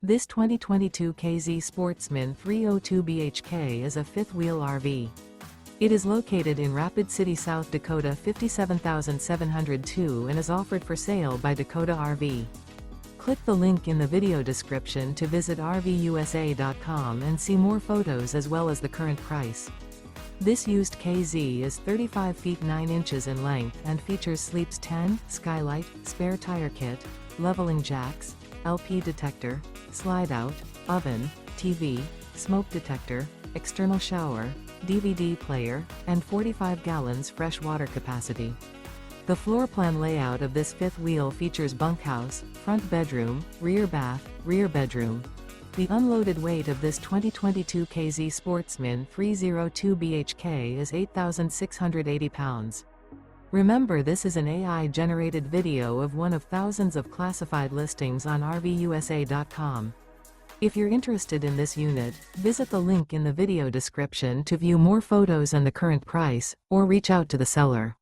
This 2022 K-Z Sportsmen 302BHK is a fifth-wheel RV. It is located in Rapid City, South Dakota 57702 and is offered for sale by Dakota RV. Click the link in the video description to visit RVUSA.com and see more photos as well as the current price. This used KZ is 35 feet 9 inches in length and features sleeps 10, skylight, spare tire kit, leveling jacks, LP detector, slide-out, oven, TV, smoke detector, external shower, DVD player, and 45 gallons fresh water capacity. The floor plan layout of this fifth wheel features bunkhouse, front bedroom, rear bath, rear bedroom. The unloaded weight of this 2022 K-Z Sportsmen 302BHK is 8,680 pounds. Remember, this is an AI-generated video of one of thousands of classified listings on RVUSA.com. If you're interested in this unit, visit the link in the video description to view more photos and the current price, or reach out to the seller.